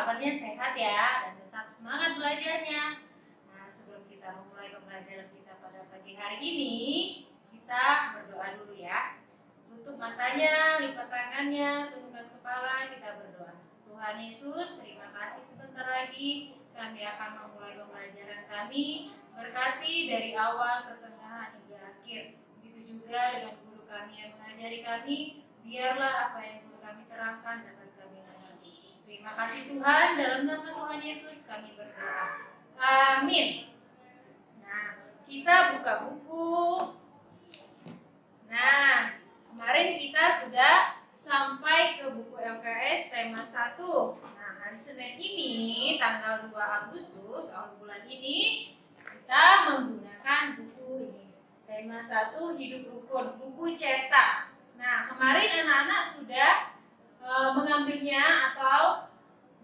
kabarnya sehat ya dan tetap semangat belajarnya. Nah, sebelum kita memulai pembelajaran kita pada pagi hari ini, kita berdoa dulu ya. Tutup matanya, lipat tangannya, tundukkan kepala, kita berdoa. Tuhan Yesus, terima kasih sebentar lagi kami akan memulai pembelajaran kami. Berkati dari awal, pertengahan hingga akhir. Begitu juga dengan guru kami yang mengajari kami. Biarlah apa yang guru kami terangkan dapat kami mengerti. Terima kasih Tuhan, dalam nama Tuhan Yesus kami berdoa. Amin. Nah, kita buka buku. Nah, kemarin kita sudah sampai ke buku LKS tema 1. Nah, hari Senin ini, tanggal 2 Agustus, awal bulan ini, kita menggunakan buku ini. Tema 1, Hidup Rukun, buku cetak. Nah, kemarin anak-anak sudah mengambilnya atau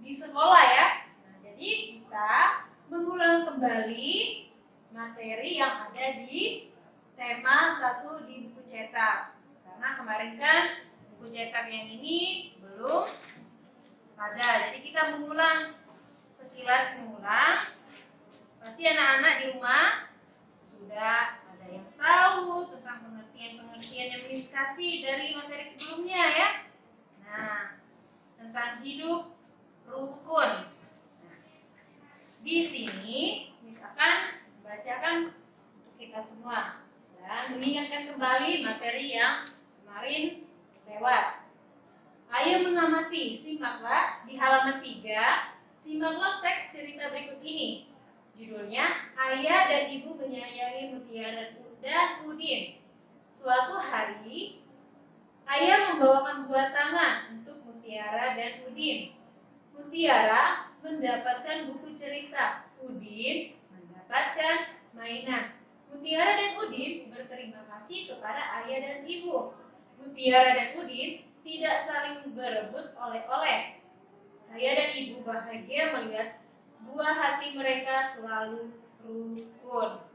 di sekolah ya. Nah, jadi kita mengulang kembali materi yang ada di tema 1 di buku cetak. Karena kemarin kan buku cetak yang ini belum ada. Jadi kita mengulang, sekilas mengulang. Pasti anak-anak di rumah sudah ada yang tahu tentang pengertian-pengertian yang Miss kasih dari materi sebelumnya ya. Nah, tentang hidup rukun. Nah, di sini Miss akan membacakan untuk kita semua dan mengingatkan kembali materi yang kemarin lewat. Ayo mengamati, simaklah di halaman 3, simaklah teks cerita berikut ini. Judulnya, Ayah dan Ibu Menyayangi Mutiara dan Udin. Suatu hari, Ayah membawakan buah tangan untuk Mutiara dan Udin. Mutiara mendapatkan buku cerita, Udin mendapatkan mainan. Mutiara dan Udin berterima kasih kepada ayah dan ibu. Mutiara dan Udin tidak saling berebut oleh-oleh. Ayah dan ibu bahagia melihat buah hati mereka selalu rukun.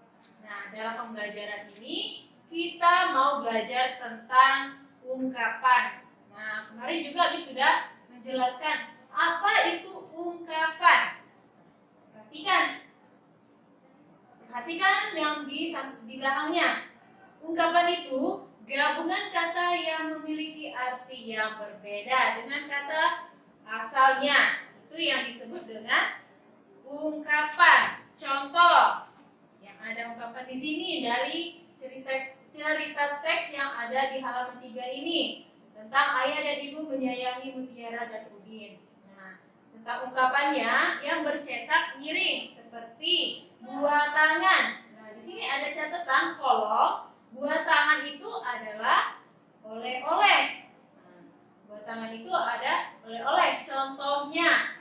Nah, dalam pembelajaran ini kita mau belajar tentang ungkapan. Nah, kemarin juga Bis sudah menjelaskan apa itu ungkapan. Perhatikan yang di belakangnya. Ungkapan itu gabungan kata yang memiliki arti yang berbeda dengan kata asalnya. Itu yang disebut dengan ungkapan. Contoh yang ada ungkapan di sini dari cerita teks yang ada di halaman 3 ini tentang ayah dan ibu menyayangi Mutiara dan Udin. Nah, tentang ungkapannya yang bercetak miring seperti buah tangan. Nah, di sini ada catatan kolom buah tangan itu adalah oleh-oleh. Nah, buah tangan itu ada oleh-oleh. Contohnya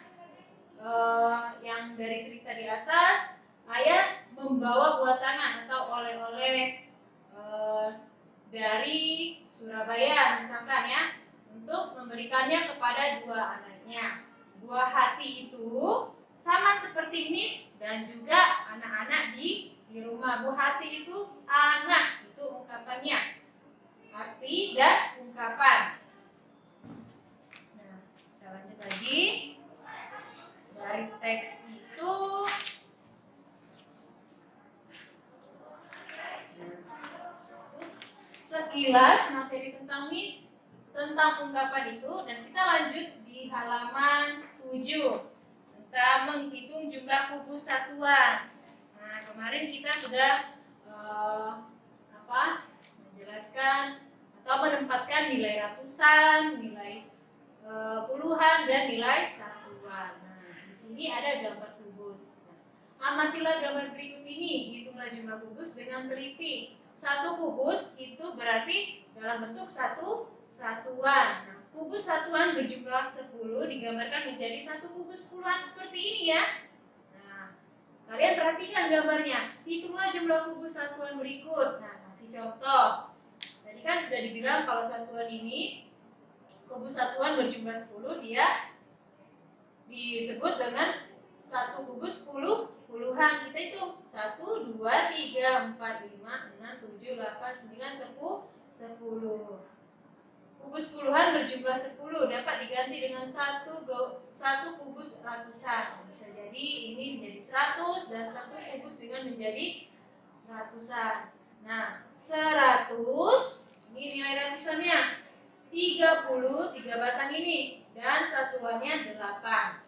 yang dari cerita di atas, ayah membawa buah tangan atau oleh-oleh dari Surabaya misalkan ya, untuk memberikannya kepada dua anaknya. Buah hati itu sama seperti Miss dan juga anak-anak di rumah. Buah hati itu anak, itu ungkapannya. Arti dan ungkapan. Nah, kita lanjut lagi. Dari teks itu sekilas materi tentang Miss tentang ungkapan itu, dan kita lanjut di halaman 7 tentang menghitung jumlah kubus satuan. Nah, kemarin kita sudah menjelaskan atau menempatkan nilai ratusan, nilai puluhan, dan nilai satuan. Nah, di sini ada gambar kubus. Amatilah gambar berikut ini, hitunglah jumlah kubus dengan teliti. Satu kubus itu berarti dalam bentuk satu satuan. Nah, kubus satuan berjumlah 10 digambarkan menjadi satu kubus puluhan seperti ini ya. Nah, kalian perhatikan gambarnya. Hitunglah jumlah kubus satuan berikut. Nah, kasih contoh. Tadi kan sudah dibilang kalau satuan ini kubus satuan berjumlah 10, dia disebut dengan satu kubus puluhan. Kita hitung 1, 2, 3, 4, 5, 6, 7, 8, 9, 10. Kubus puluhan berjumlah 10 dapat diganti dengan satu kubus ratusan. Bisa jadi ini menjadi 100 dan satu kubus dengan menjadi ratusan. Nah, 100 ini nilai ratusannya 30, 3 batang ini dan satuannya 8.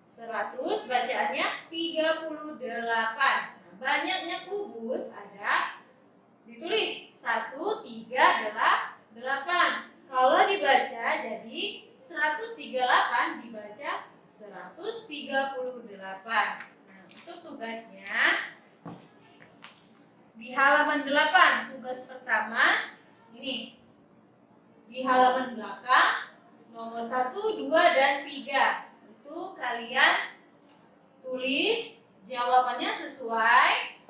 100 bacaannya 38. Nah, banyaknya kubus ada ditulis 1, 3, 8. Kalau dibaca jadi 138 dibaca 138. Nah, untuk tugasnya di halaman 8, tugas pertama ini. Di halaman belakang nomor 1, 2, dan 3. Itu kalian tulis jawabannya sesuai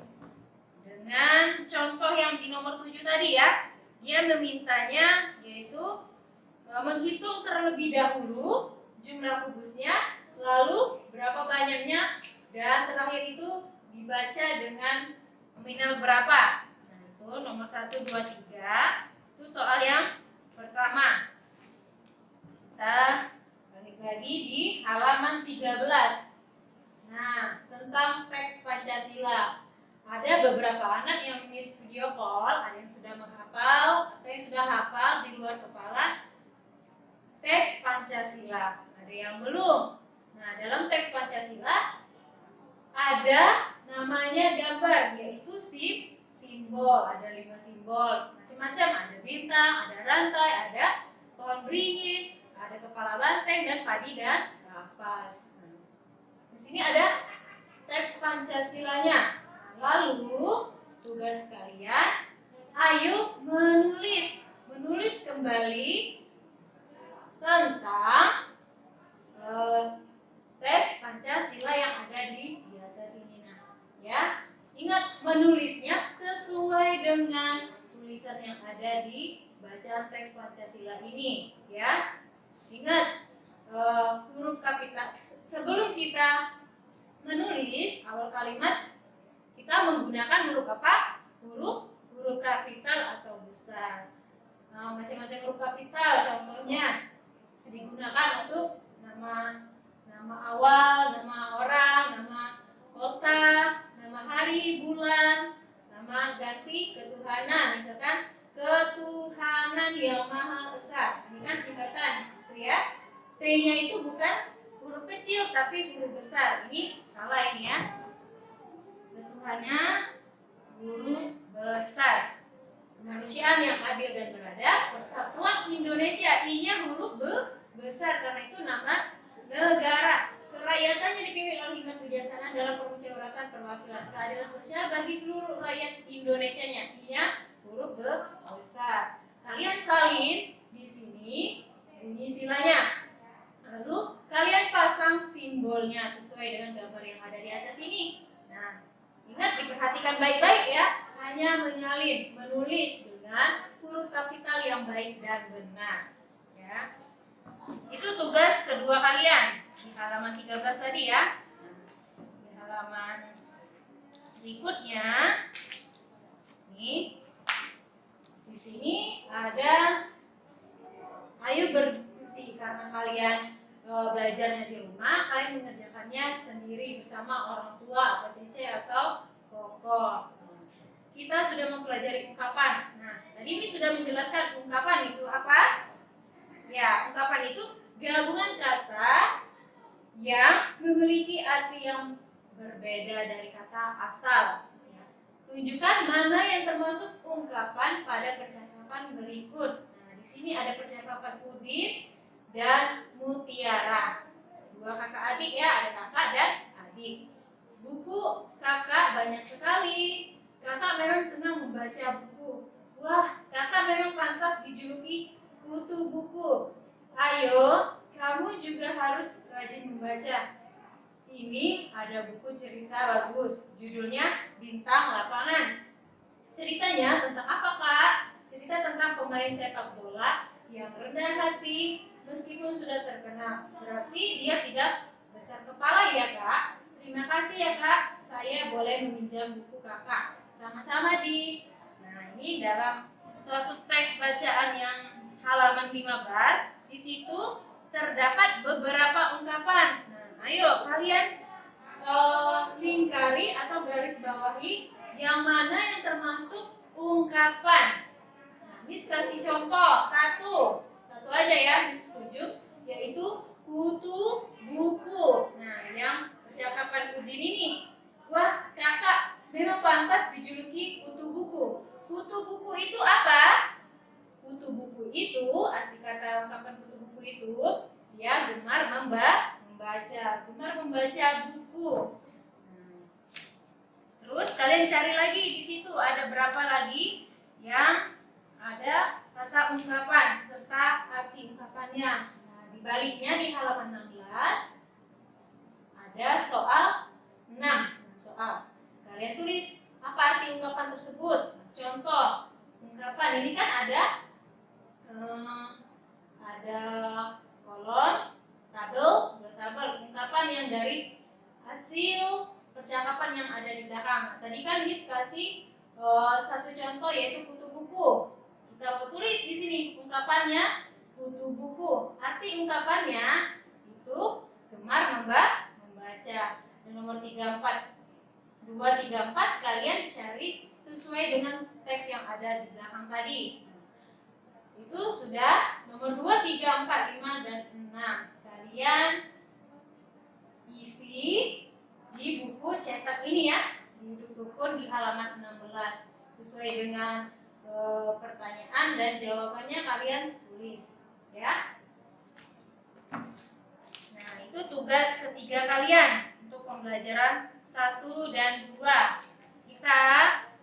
dengan contoh yang di nomor 7 tadi ya. Dia memintanya yaitu menghitung terlebih dahulu jumlah kubusnya, lalu berapa banyaknya, dan terakhir itu dibaca dengan nominal berapa. Nah, itu nomor 1, 2, 3. Itu soal yang pertama. Kita balik lagi di halaman 13. Nah, tentang teks Pancasila. Ada beberapa anak yang miss video call, ada yang sudah menghafal, ada yang sudah hafal di luar kepala teks Pancasila, ada yang belum. Nah, dalam teks Pancasila ada namanya gambar, yaitu simbol. Ada 5 simbol, macam-macam. Ada bintang, ada rantai, ada pohon beringin, ada kepala banteng, dan padi dan kapas. Nah, di sini ada teks Pancasilanya. Lalu tugas kalian, ayo menulis kembali tentang teks Pancasila yang ada di atas ini. Nah, ya, ingat menulisnya sesuai dengan tulisan yang ada di bacaan teks Pancasila ini, ya. Ingat huruf kapital. Sebelum kita menulis awal kalimat, kita menggunakan huruf apa? Huruf kapital atau besar. Nah, macam-macam huruf kapital contohnya digunakan untuk nama awal, nama orang, nama kota, nama hari, bulan, nama ganti ketuhanan. Misalkan ketuhanan yang maha esa. Ini kan singkatan, gitu ya. T-nya itu bukan huruf kecil tapi huruf besar. Ini salah ini ya. Ketuhanan huruf besar. Kemanusiaan yang adil dan beradab, Persatuan Indonesia, I-nya huruf besar karena itu nama negara. Kerakyatannya dipimpin oleh Hikmat Kebijaksanaan dalam permusyawaratan perwakilan keadilan sosial bagi seluruh rakyat Indonesianya, I-nya huruf besar. Kalian salin di sini bunyi silanya. Lalu kalian pasang simbolnya sesuai dengan gambar yang ada di atas ini. Nah, ingat diperhatikan baik-baik ya. Hanya menyalin, menulis dengan huruf kapital yang baik dan benar. Ya. Itu tugas kedua kalian di halaman 13 tadi ya. Di halaman berikutnya, nih, di sini ada, ayo berdiskusi karena kalian belajarnya di rumah, kalian mengerjakannya sendiri bersama orang tua atau cici atau koko. Kita sudah mempelajari ungkapan. Nah, tadi ini sudah menjelaskan ungkapan itu apa? Ya, ungkapan itu gabungan kata yang memiliki arti yang berbeda dari kata asal. Ya. Tunjukkan mana yang termasuk ungkapan pada percakapan berikut. Nah, di sini ada percakapan Udin dan Mutiara. Dua kakak adik ya, ada kakak dan adik. Buku kakak banyak sekali. Kakak memang senang membaca buku. Wah, kakak memang pantas dijuluki kutu buku. Ayo, kamu juga harus rajin membaca. Ini ada buku cerita bagus, judulnya Bintang Lapangan. Ceritanya tentang apa, Kak? Cerita tentang pemain sepak bola yang rendah hati meskipun sudah terkenal. Berarti dia tidak besar kepala ya, Kak? Terima kasih ya, Kak. Saya boleh meminjam buku Kakak. Sama-sama, Di. Nah, ini dalam suatu teks bacaan yang halaman 15, di situ terdapat beberapa ungkapan. Nah, ayo kalian lingkari atau garis bawahi yang mana yang termasuk ungkapan. Nah, Miss kasih contoh satu aja ya, Miss tunjuk, yaitu kutu buku. Nah, yang percakapan Udin ini, wah kakak memang pantas dijuluki kutu buku. Kutu buku itu apa? Kutu buku itu, arti kata ungkapan kutu buku itu, dia gemar membaca, gemar membaca buku. Terus kalian cari lagi di situ ada berapa lagi yang ada kata ungkapan serta arti ungkapannya. Nah, di baliknya di halaman 16 ada soal 6 soal. Kalian tulis apa arti ungkapan tersebut. Contoh ungkapan ini kan ada kolom, tabel, dua tabel, ungkapan yang dari hasil percakapan yang ada di belakang. Tadi kan Miss kasih satu contoh yaitu kutu buku. Kita tulis di sini ungkapannya kutu buku. Arti ungkapannya itu gemar membaca. Dan nomor 34, 2, 3, 4 kalian cari sesuai dengan teks yang ada di belakang tadi. Itu sudah nomor 2, 3, 4, 5, dan 6. Kalian isi di buku cetak ini ya, di buku di halaman 16 sesuai dengan pertanyaan dan jawabannya kalian tulis ya. Nah, itu tugas ketiga kalian untuk pembelajaran 1 dan 2. Kita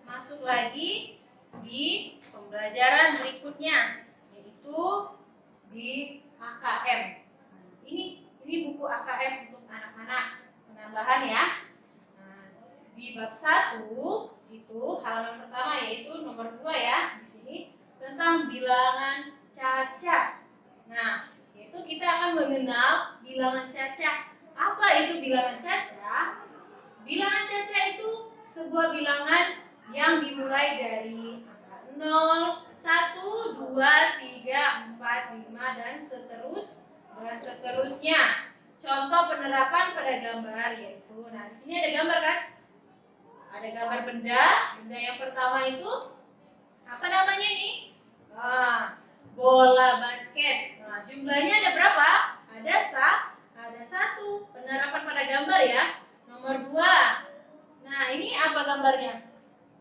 masuk lagi di pembelajaran berikutnya, yaitu di AKM. Ini buku AKM untuk anak-anak, penambahan ya. Nah, di bab 1 situ halaman pertama yaitu nomor 2 ya, di sini tentang bilangan caca. Nah, yaitu kita akan mengenal bilangan caca. Apa itu bilangan caca? Bilangan caca itu sebuah bilangan yang dimulai dari angka 0, 1, 2, 3, 4, 5 dan seterusnya. Contoh penerapan pada gambar yaitu, nah di sini ada gambar kan? Ada gambar benda yang pertama itu apa namanya ini? Bola basket. Nah, jumlahnya ada berapa? Ada 1. Penerapan pada gambar ya. Nomor 2. Nah, ini apa gambarnya?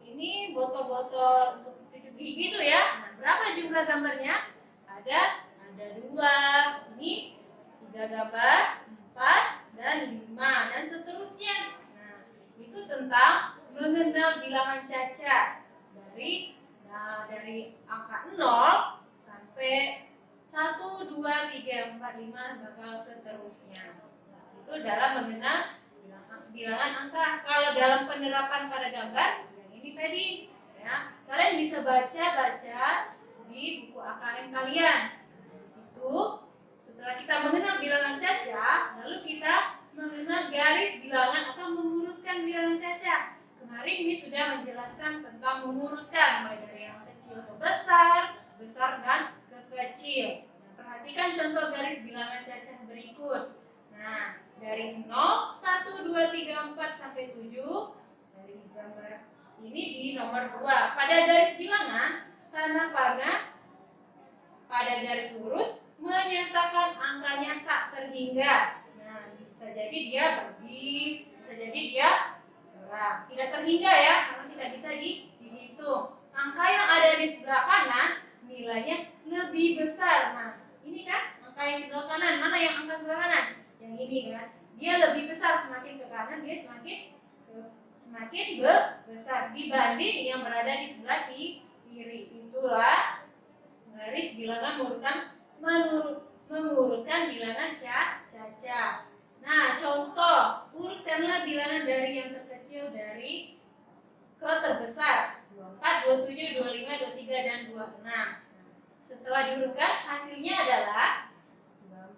Ini botol-botol untuk cuci gigi itu ya. Nah, berapa jumlah gambarnya? Ada 2. Ini 3 gambar, 4 dan 5 dan seterusnya. Nah, itu tentang mengenal bilangan caca dari angka 0 sampai 1, 2, 3, 4, 5 bakal seterusnya. Itu dalam mengenal bilangan angka. Kalau dalam penerapan pada gambar yang ini tadi ya, kalian bisa baca di buku AKM kalian. Di situ setelah kita mengenal bilangan caca, lalu kita mengenal garis bilangan atau mengurutkan bilangan caca. Kemarin Miss sudah menjelaskan tentang mengurutkan mulai dari yang kecil ke besar dan ke kecil. Nah, perhatikan contoh garis bilangan caca berikut. Nah, dari 0, 1, 2, 3, 4 sampai 7 dari gambar ini di nomor 2. Pada garis bilangan tanda panah pada garis lurus menyatakan angkanya tak terhingga. Nah, bisa jadi dia berlebih, bisa jadi dia kurang. Tidak terhingga ya, karena tidak bisa dihitung. Angka yang ada di sebelah kanan nilainya lebih besar. Nah, ini kan angka yang sebelah kanan. Mana yang angka sebelah kanan? Yang ini kan. Dia lebih besar, semakin ke kanan dia semakin besar dibanding yang berada di sebelah kiri. Itulah garis bilangan mengurutkan bilangan caca. Nah, contoh, urutkanlah bilangan dari yang terkecil dari ke terbesar. 24, 27, 25, 23 dan 26. Setelah diurutkan hasilnya adalah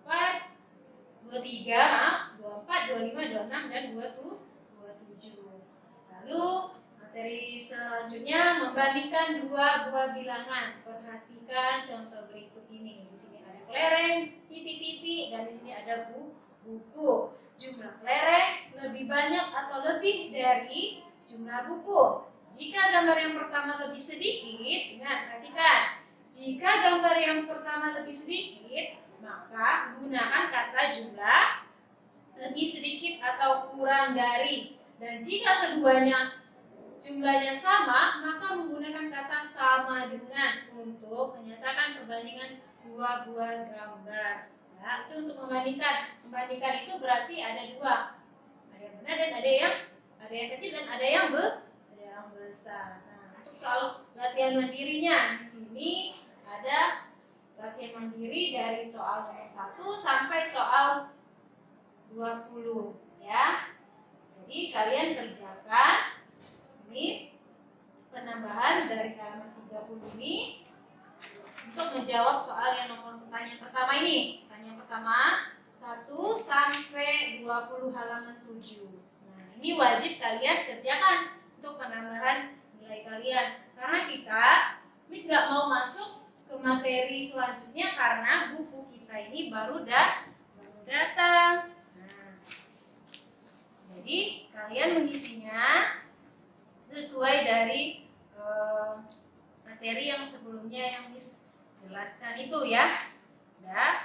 24, 23, 25, 26 dan 27. Lalu materi selanjutnya membandingkan dua buah bilangan. Perhatikan contoh berikut kelereng, titik-titik, dan di sini ada buku. Jumlah kelereng lebih banyak atau lebih dari jumlah buku. Jika gambar yang pertama lebih sedikit, ingat, perhatikan. Jika gambar yang pertama lebih sedikit, maka gunakan kata jumlah lebih sedikit atau kurang dari. Dan jika keduanya jumlahnya sama, maka menggunakan kata sama dengan untuk menyatakan perbandingan dua buah gambar. Ya, itu untuk membandingkan. Membandingkan itu berarti ada dua. Ada yang benar dan ada yang kecil dan ada yang besar. Nah, untuk soal latihan mandirinya di sini ada latihan mandiri dari soal nomor 1 sampai soal 20 ya. Jadi kalian kerjakan ini penambahan dari halaman 30 ini untuk menjawab soal yang nomor pertanyaan pertama ini. Pertanyaan pertama 1 sampai 20 halaman 7. Nah, ini wajib kalian kerjakan untuk penambahan nilai kalian. Karena Miss nggak mau masuk ke materi selanjutnya karena buku kita ini baru datang. Nah, jadi kalian mengisinya sesuai dari materi yang sebelumnya yang Miss jelaskan itu ya. Nah,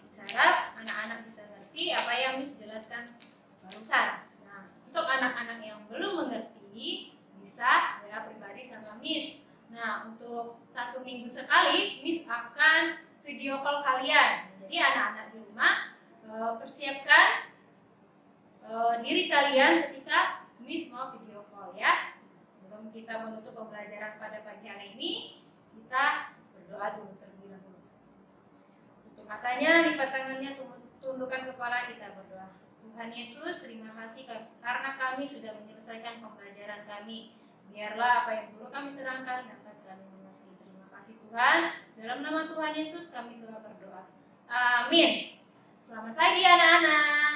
Miss harap anak-anak bisa ngerti apa yang Miss jelaskan barusan. Nah, untuk anak-anak yang belum mengerti bisa WA pribadi sama Miss. Nah, untuk 1 minggu sekali Miss akan video call kalian. Jadi anak-anak di rumah persiapkan diri kalian ketika Miss mau video call ya. Sebelum kita menutup pembelajaran pada pagi hari ini, kita berdoa dulu terlebih dahulu. Tutup matanya, lipat tangannya, tundukkan kepala, kita berdoa. Tuhan Yesus, terima kasih karena kami sudah menyelesaikan pembelajaran kami. Biarlah apa yang guru kami terangkan dapat kami mengerti. Terima kasih Tuhan. Dalam nama Tuhan Yesus kami telah berdoa. Amin. Selamat pagi anak-anak.